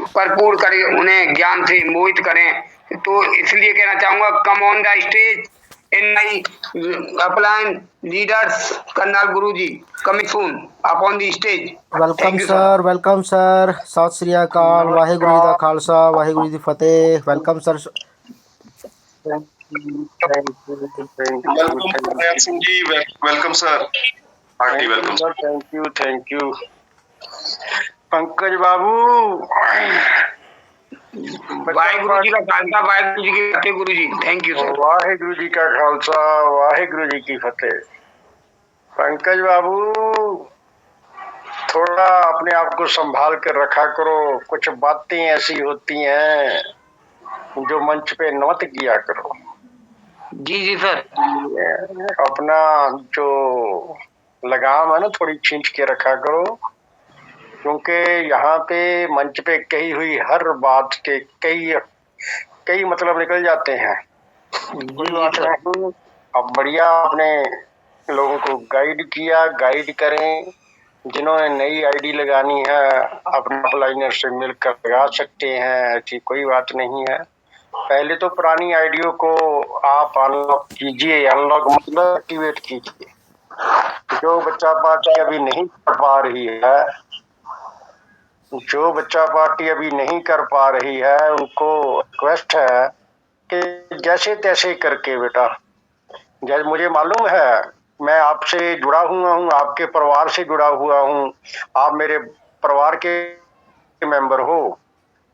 भरपूर करें, उन्हें ज्ञान से मोहित करें। तो इसलिए कहना चाहूंगा, come on the stage in my upline leaders Karnal Guruji coming soon upon the stage. Welcome thank you sir, welcome sir. Sat Sri ਅਕਾਲ। ਵਾਹਿਗੁਰੂ ਜੀ ਦਾ नमस्कार। ਖਾਲਸਾ, वाहिगुरु जी की फतेह। Welcome sir. Welcome Prayag Singh ji, welcome sir, hearty welcome sir. Thank you Pankaj Babu. Waheguru ji का खालसा, वाहिगुरु जी की फतेह Guru ji. Thank you sir. Waheguru ji का खालसा, वाहिगुरु जी की फतेह। पंकज बाबू, थोड़ा अपने आप को संभाल कर रखा करो। कुछ बातें ऐसी होती हैं जो मंच पे नमत किया करो। जी जी सर। अपना जो लगाम है ना, थोड़ी खींच के रखा करो, क्योंकि यहाँ पे मंच पे कही हुई हर बात के कई मतलब निकल जाते हैं। कोई बात नहीं, अब बढ़िया अपने लोगों को गाइड किया, गाइड करें। जिन्होंने नई आईडी लगानी है अपने अपलाइनर से मिलकर लगा सकते हैं, ऐसी कोई बात नहीं है। पहले तो पुरानी आईडियो को आप अनलॉक कीजिए, अनलॉक मतलब एक्टिवेट कीजिए। जो बच्चा पार्टी अभी नहीं कर पा रही है, उनको रिक्वेस्ट है कि जैसे तैसे करके बेटा, जैसे मुझे मालूम है, मैं आपसे जुड़ा हुआ हूँ, आपके परिवार से जुड़ा हुआ हूँ, आप मेरे परिवार के मेंबर हो।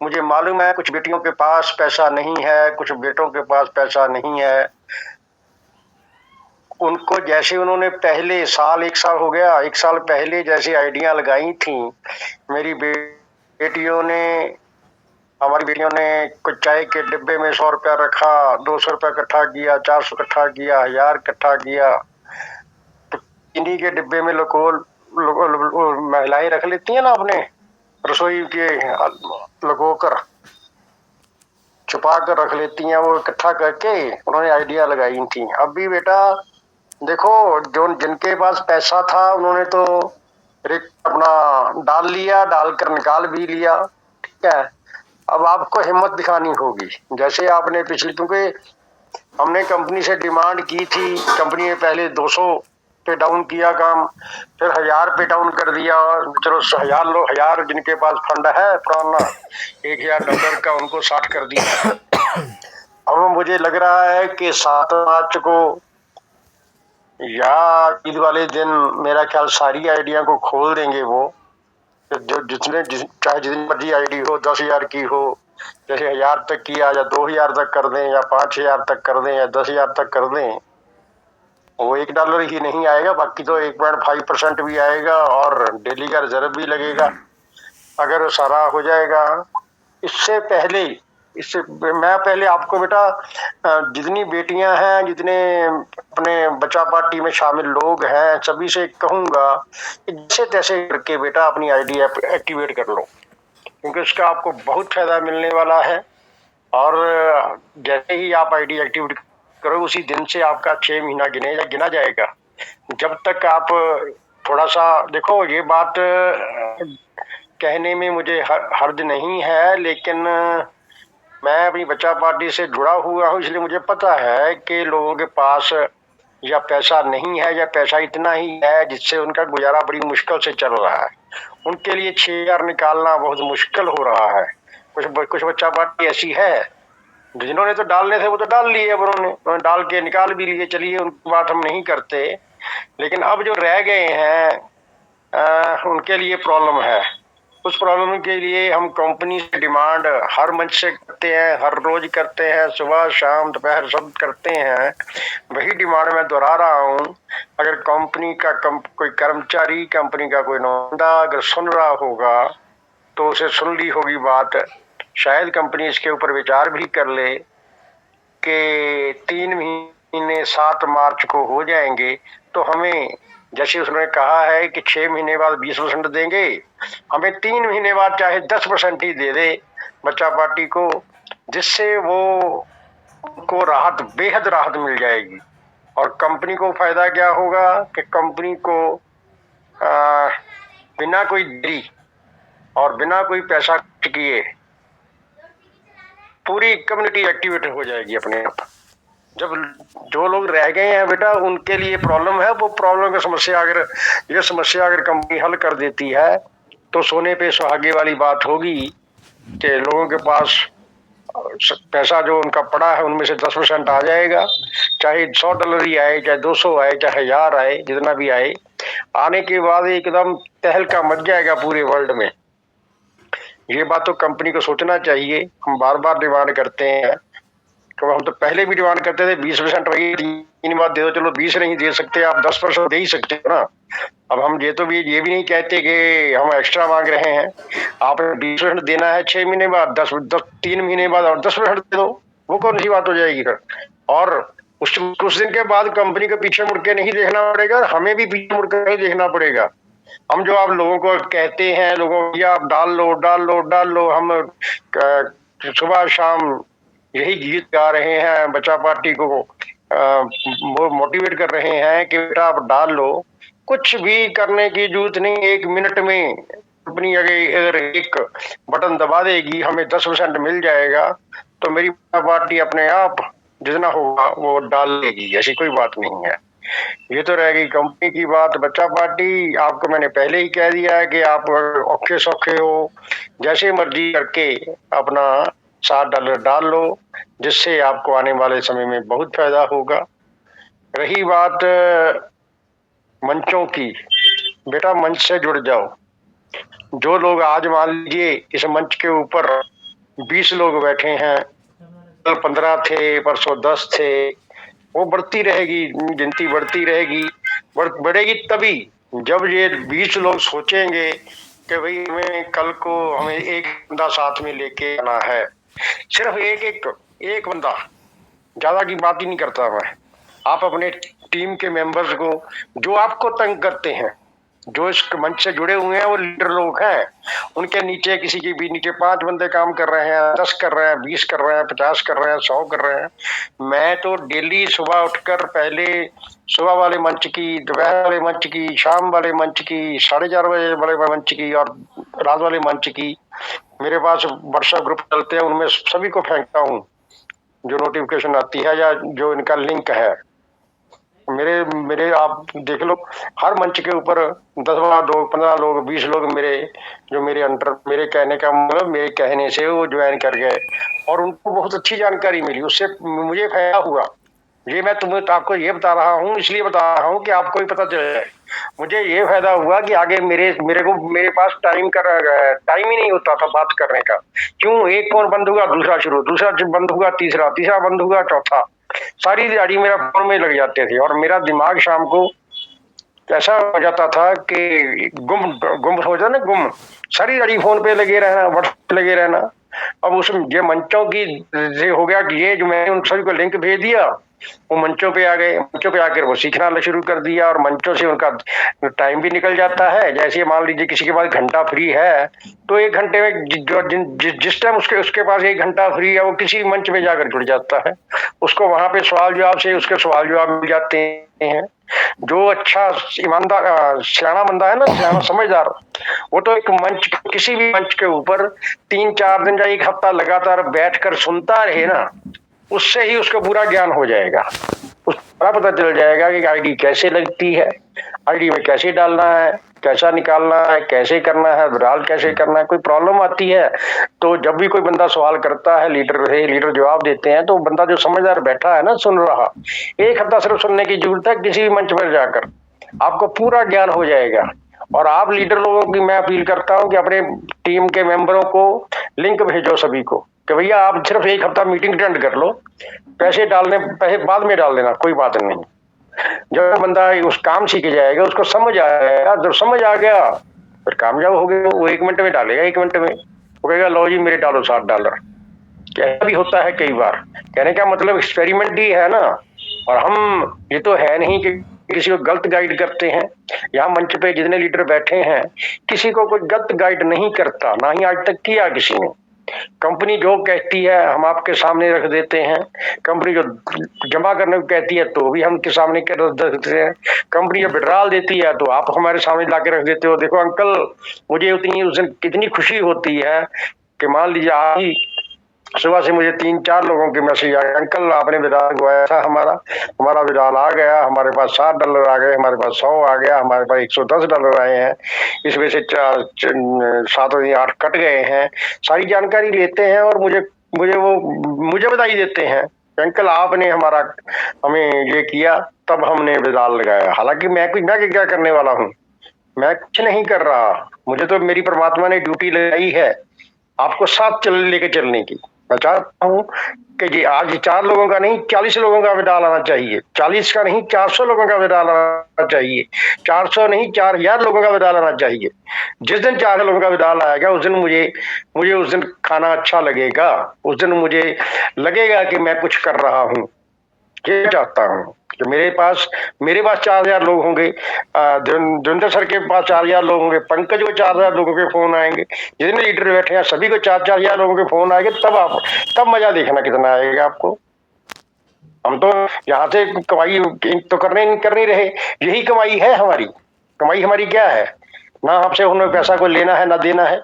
मुझे मालूम है कुछ बेटियों के पास पैसा नहीं है, कुछ बेटों के पास पैसा नहीं है। उनको जैसे उन्होंने पहले साल, 1 साल हो गया, 1 साल पहले जैसे आइडिया लगाई थी, मेरी बेटियों ने, हमारी बेटियों ने कुछ चाय के डिब्बे में 100 रुपया रखा, 200 रुपया इकट्ठा किया, 400 इकट्ठा किया, 1000 इकट्ठा किया। तो चीनी के डिब्बे में महिलाएं रख लेती हैं ना, अपने रसोई के लगो कर छुपा कर रख लेती हैं, वो इकट्ठा करके उन्होंने आइडिया लगाई थी। अब भी बेटा देखो, जो जिनके पास पैसा था उन्होंने तो अपना डाल लिया, डालकर निकाल भी लिया, ठीक है। अब आपको हिम्मत दिखानी होगी, जैसे आपने पिछली, क्योंकि हमने कंपनी से डिमांड की थी, कंपनी ने पहले 200 पे डाउन किया काम, फिर 1000 पे डाउन कर दिया। चलो 1000 जिनके पास फंड है पुराना, 1000 का, उनको 60 कर दिया। अब मुझे लग रहा है कि 7 मार्च को या ईद वाले दिन मेरा ख्याल सारी आइडिया को खोल देंगे वो। जो चाहे जितनी मर्जी आईडी हो, 10,000 की हो, जैसे 1000 तक किया, या 2000 तक कर दें, या 5000 तक कर दें, या 10,000 तक कर दें। वो $1 ही नहीं आएगा, बाकी तो 1.5% भी आएगा और डेली का रिजर्व भी लगेगा। अगर वो सारा हो जाएगा, इससे मैं पहले आपको बेटा, जितनी बेटियां हैं, जितने अपने बच्चा पार्टी में शामिल लोग हैं, सभी से कहूंगा कि जैसे तैसे करके बेटा अपनी आईडी एक्टिवेट कर लो, क्योंकि उसका आपको बहुत फायदा मिलने वाला है। और जैसे ही आप आईडी एक्टिवेट करो, उसी दिन से आपका 6 महीना गिना जाएगा। जब तक आप थोड़ा सा देखो, ये बात कहने में मुझे हर्ज नहीं है, लेकिन मैं अपनी बच्चा पार्टी से जुड़ा हुआ हूँ, इसलिए मुझे पता है कि लोगों के पास या पैसा नहीं है, या पैसा इतना ही है जिससे उनका गुजारा बड़ी मुश्किल से चल रहा है। उनके लिए 6,000 निकालना बहुत मुश्किल हो रहा है। कुछ बच्चा पार्टी ऐसी है जिन्होंने तो डालने थे वो तो डाल लिए, अब उन्होंने डाल के निकाल भी लिए, चलिए उनकी बात हम नहीं करते। लेकिन अब जो रह गए हैं उनके लिए प्रॉब्लम है। उस प्रॉब्लम के लिए हम कंपनी से डिमांड हर मंच से करते हैं, हर रोज करते हैं, सुबह शाम दोपहर सब करते हैं। वही डिमांड मैं दोहरा रहा हूँ। अगर कंपनी का कोई कर्मचारी, कंपनी का कोई नुमाइंदा अगर सुन रहा होगा तो उसे सुन ली होगी बात। शायद कंपनी इसके ऊपर विचार भी कर ले कि 3 महीने 7 मार्च को हो जाएंगे, तो हमें, जैसे उसने कहा है कि 6 महीने बाद 20% देंगे, हमें 3 महीने बाद चाहे 10% ही दे दे बच्चा पार्टी को, जिससे वो को राहत, बेहद राहत मिल जाएगी। और कंपनी को फायदा क्या होगा कि कंपनी को बिना कोई देरी और बिना कोई पैसा खर्च किए पूरी कम्युनिटी एक्टिवेट हो जाएगी अपने आप। जब जो लोग रह गए हैं बेटा उनके लिए प्रॉब्लम है, वो प्रॉब्लम की समस्या अगर ये समस्या अगर कंपनी हल कर देती है तो सोने पे सुहागे वाली बात होगी कि लोगों के पास पैसा जो उनका पड़ा है उनमें से 10% आ जाएगा, चाहे $100 ही आए, चाहे 200 आए, चाहे 1000 आए, जितना भी आए, आने के बाद एकदम तहलका मच जाएगा पूरे वर्ल्ड में। ये बात तो कंपनी को सोचना चाहिए। हम बार बार डिमांड करते हैं, तो हम तो पहले भी डिमांड करते थे 20% वही 3 बार दे दो, चलो 20 नहीं दे सकते आप 10% दे ही सकते हो ना। अब हम ये भी नहीं कहते कि हम एक्स्ट्रा मांग रहे हैं, आप 20% देना है 6 महीने बाद, 3 महीने बाद और 10% दे दो, वो कौन सी बात हो जाएगी फिर। और कुछ दिन के बाद कंपनी को पीछे मुड़ के नहीं देखना पड़ेगा, हमें भी पीछे मुड़ के नहीं देखना पड़ेगा। हम जो आप लोगों को कहते हैं, लोगों को आप डाल लो, हम सुबह शाम यही गीत गा रहे हैं, बच्चा पार्टी को मोटिवेट कर रहे हैं कि बेटा आप डाल लो, कुछ भी करने की जरूरत नहीं। 1 मिनट में कंपनी अगर एक बटन दबा देगी, हमें 10% मिल जाएगा, तो मेरी पार्टी अपने आप जितना होगा वो डाल लेगी, ऐसी कोई बात नहीं है। ये तो रह गई कंपनी की बात। बच्चा पार्टी आपको मैंने पहले ही कह दिया है कि आप औखे सौखे हो, जैसे मर्जी करके अपना $7 डाल लो, जिससे आपको आने वाले समय में बहुत फायदा होगा। रही बात मंचों की, बेटा मंच से जुड़ जाओ। जो लोग आज मान लीजिए इस मंच के ऊपर 20 लोग बैठे हैं, कल 15 थे, परसों 10 थे, वो बढ़ती रहेगी, गिनती बढ़ती रहेगी। बढ़ेगी तभी जब ये 20 लोग सोचेंगे कि भाई हमें एक बंदा साथ में लेके आना है। सिर्फ एक बंदा, ज्यादा की बात ही नहीं करता मैं। आप अपने टीम के मेंबर्स को जो आपको तंग करते हैं, जो इस मंच से जुड़े हुए हैं, वो लीडर लोग हैं, उनके नीचे किसी के भी नीचे 5 बंदे काम कर रहे हैं, 10 कर रहे हैं, 20 कर रहे हैं, 50 कर रहे हैं, 100 कर रहे हैं। मैं तो डेली सुबह उठकर पहले सुबह वाले मंच की, दोपहर वाले मंच की, शाम वाले मंच की, 4:30 बजे वाले मंच की और रात वाले मंच की, मेरे पास व्हाट्सएप ग्रुप चलते हैं, उनमें सभी को फेंकता हूँ जो नोटिफिकेशन आती है या जो इनका लिंक है। मेरे आप देख लो, हर मंच के ऊपर 10 लोग, 15 लोग, 20 लोग मेरे अंडर, मेरे कहने का मतलब मेरे कहने से वो ज्वाइन कर गए और उनको बहुत अच्छी जानकारी मिली, उससे मुझे फायदा हुआ। ये मैं आपको ये बता रहा हूँ, इसलिए बता रहा हूँ कि आपको भी पता चल जाए। मुझे ये फायदा हुआ कि आगे मेरे पास टाइम ही नहीं होता था बात करने का। क्यों? एक फोन बंद हुआ, दूसरा बंद हुआ, तीसरा बंद हुआ, चौथा, सारी दिहाड़ी मेरा फोन में लग जाते थे और मेरा दिमाग शाम को ऐसा हो जाता था कि गुम हो जाता ना, गुम, सारी दिहाड़ी फोन पे लगे रहना, व्हाट्सएप लगे रहना। अब ये मंचों की ये हो गया कि ये जो मैंने उन सभी को लिंक भेज दिया, वो मंचों पे आ गए, मंचों पे आकर वो सीखना शुरू कर दिया और मंचों से उनका टाइम भी निकल जाता है। जैसे मान लीजिए किसी के पास घंटा फ्री है, तो 1 घंटे में जिस टाइम उसके पास 1 घंटा फ्री है, वो किसी मंच में जाकर जुड़ जाता है, उसको वहां पे सवाल जवाब से उसके सवाल जवाब मिल जाते हैं। जो अच्छा ईमानदार सियाना बंदा है ना, सियाना समझदार, वो तो एक मंच, किसी भी मंच के ऊपर 3-4 दिन या 1 हफ्ता लगातार बैठकर सुनता रहे ना, उससे ही उसको पूरा ज्ञान हो जाएगा। उसको पता चल जाएगा कि आईडी कैसे लगती है, आईडी में कैसे डालना है, कैसा निकालना है, कैसे करना है, विड्रॉल कैसे करना है। कोई प्रॉब्लम आती है तो जब भी कोई बंदा सवाल करता है, लीडर जवाब देते हैं, तो बंदा जो समझदार बैठा है ना, सुन रहा, 1 हफ्ता सिर्फ सुनने की जरूरत है, किसी भी मंच पर जाकर आपको पूरा ज्ञान हो जाएगा। और आप लीडर लोगों की मैं अपील करता हूं कि अपने टीम के मेंबरों को लिंक भेजो सभी को कि भैया आप सिर्फ 1 हफ्ता मीटिंग अटेंड कर लो, पैसे बाद में डाल देना, कोई बात नहीं। जब बंदा उस काम सीख जाएगा, उसको समझ आएगा, जब समझ आ गया फिर कामयाब हो गया, वो 1 मिनट में डालेगा, 1 मिनट में वो कहेगा लो जी मेरे डालो $7। ऐसा भी होता है कई बार। कहने का मतलब एक्सपेरिमेंट ही है ना। और हम ये तो है नहीं कि किसी को गलत गाइड करते हैं। यहाँ मंच पे जितने लीडर बैठे हैं, किसी को कोई गलत गाइड नहीं करता, ना ही आज तक किया किसी ने। कंपनी जो कहती है हम आपके सामने रख देते हैं, कंपनी जो जमा करने को कहती है तो भी हम के सामने रख देते हैं, कंपनी जो विड्रॉल देती है तो आप हमारे सामने लाके रख देते हो। देखो अंकल, मुझे उतनी उस दिन कितनी खुशी होती है कि मान लीजिए आज ही सुबह से मुझे 3-4 लोगों के मैसेज आए, अंकल आपने विड्रॉल गवाया था, हमारा विड्रॉल आ गया, हमारे पास $60 आ गए, हमारे पास 100 आ गया, हमारे पास $110 आए हैं, इसमें से 7 और 8 कट गए हैं। सारी जानकारी लेते हैं और मुझे बधाई देते हैं, अंकल आपने हमें ये किया, तब हमने विड्रॉल लगाया। हालांकि मैं क्या करने वाला हूँ, मैं कुछ नहीं कर रहा, मुझे तो मेरी परमात्मा ने ड्यूटी लगाई है आपको साथ लेके चलने की। मैं चाहता हूँ कि जी आज 4 लोगों का नहीं 40 लोगों का विड्रॉल आना चाहिए, 40 का नहीं 400 लोगों का विड्रॉल आना चाहिए, 400 नहीं 4000 लोगों का विड्रॉल आना चाहिए। जिस दिन 4 लोगों का विड्रॉल आएगा उस दिन मुझे उस दिन खाना अच्छा लगेगा, उस दिन मुझे लगेगा कि मैं कुछ कर रहा हूँ। ये चाहता हूँ कि मेरे पास 4000 लोग होंगे, धुरंधर सर के पास 4000 लोग होंगे, पंकज को 4000 लोगों के फोन आएंगे, जितने लीडर बैठे हैं सभी को 4-4 हजार लोगों के फोन आएंगे, तब मजा देखना कितना आएगा आपको। हम तो यहाँ से कमाई तो करने रहे, यही कमाई है हमारी। कमाई हमारी क्या है, ना आपसे उन्हें पैसा को लेना है ना देना है।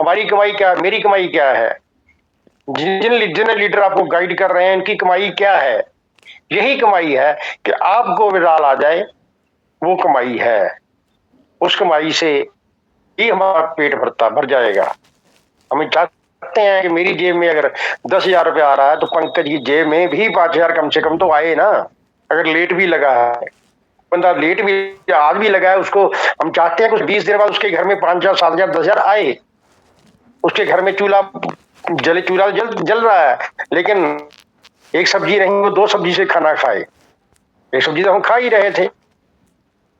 हमारी कमाई क्या है, मेरी कमाई क्या है, जिन लीडर आपको गाइड कर रहे हैं इनकी कमाई क्या है, यही कमाई है कि आपको विड्रॉल आ जाए, वो कमाई है। उस कमाई से ही हमारा पेट भर जाएगा। हम चाहते हैं कि मेरी जेब में अगर 10,000 रुपया आ रहा है तो पंकज की जेब में भी 5,000 कम से कम तो आए ना। अगर लेट भी लगा है, बंदा लेट भी आज भी लगा है, उसको हम चाहते हैं कुछ 20 दिन बाद उसके घर में 5,000 7,000 10,000 आए। उसके घर में चूल्हा जल रहा है, लेकिन एक सब्जी नहीं वो 2 सब्जी से खाना खाए। एक सब्जी तो हम खा ही रहे थे,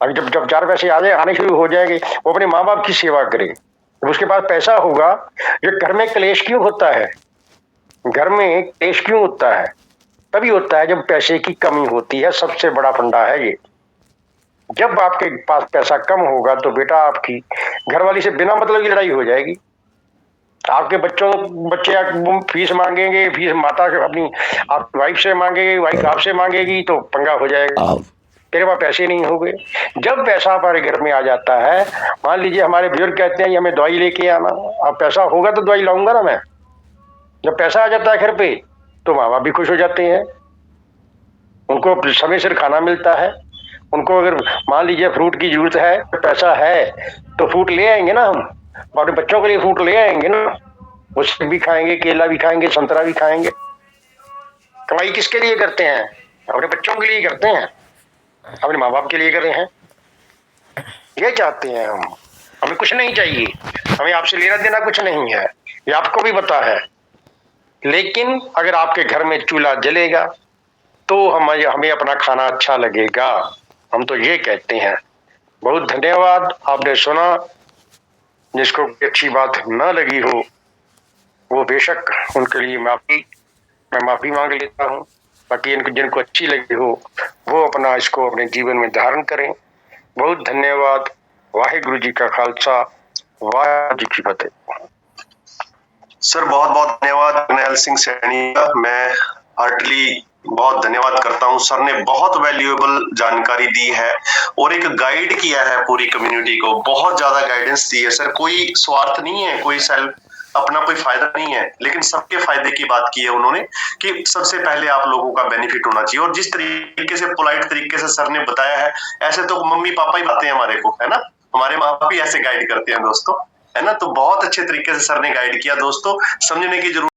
अभी जब 4 पैसे आने शुरू हो जाएंगे वो अपने माँ बाप की सेवा करे। जब उसके पास पैसा होगा, ये घर में क्लेश क्यों होता है, घर में क्लेश क्यों होता है, तभी होता है जब पैसे की कमी होती है। सबसे बड़ा फंडा है ये। जब आपके पास पैसा कम होगा तो बेटा आपकी घरवाली से बिना मतलब की लड़ाई हो जाएगी। आपके बच्चे फीस मांगेंगे, फीस माता अपनी आप वाइफ से मांगेगी, वाइफ आपसे मांगेगी तो पंगा हो जाएगा। तेरे पास पैसे नहीं होंगे। जब पैसा हमारे घर में आ जाता है, मान लीजिए हमारे बुजुर्ग कहते हैं हमें दवाई लेके आना, अब पैसा होगा तो दवाई लाऊंगा ना मैं। जब पैसा आ जाता है घर पे तो माँ बाप भी खुश हो जाते हैं, उनको समय से खाना मिलता है। उनको अगर मान लीजिए फ्रूट की जरूरत है, पैसा है तो फ्रूट ले आएंगे ना, हम अपने बच्चों के लिए फ्रूट ले आएंगे ना, उससे भी खाएंगे, केला भी खाएंगे, संतरा भी खाएंगे। कमाई किसके लिए करते हैं, अपने बच्चों के लिए करते हैं, अपने माँ बाप के लिए कर रहे हैं। ये चाहते हैं हम, हमें कुछ नहीं चाहिए, हमें आपसे लेना देना कुछ नहीं है, ये आपको भी पता है। लेकिन अगर आपके घर में चूल्हा जलेगा तो हमें अपना खाना अच्छा लगेगा, हम तो ये कहते हैं। बहुत धन्यवाद, आपने सुना। जिसको अच्छी बात न लगी हो वो बेशक उनके लिए मैं माफी मांग लेता हूँ। बाकी जिनको अच्छी लगी हो वो इसको अपने जीवन में धारण करें। बहुत धन्यवाद। वाहिगुरु जी का खालसा, वाहिगुरु जी की फतेह। सर बहुत बहुत धन्यवाद करनैल सिंह सैनी का, मैं हार्टली बहुत धन्यवाद करता हूं। सर ने बहुत वैल्यूएबल जानकारी दी है और एक गाइड किया है पूरी कम्युनिटी को, बहुत ज्यादा गाइडेंस दी है सर। कोई स्वार्थ नहीं है, कोई अपना कोई फायदा नहीं है, लेकिन सबके फायदे की बात की है उन्होंने कि सबसे पहले आप लोगों का बेनिफिट होना चाहिए। और जिस तरीके से पोलाइट तरीके से सर ने बताया है, ऐसे तो मम्मी पापा ही बताते हैं हमारे को, है ना, हमारे माँ बाप ही ऐसे गाइड करते हैं दोस्तों, है ना। तो बहुत अच्छे तरीके से सर ने गाइड किया दोस्तों, समझने की जरूरत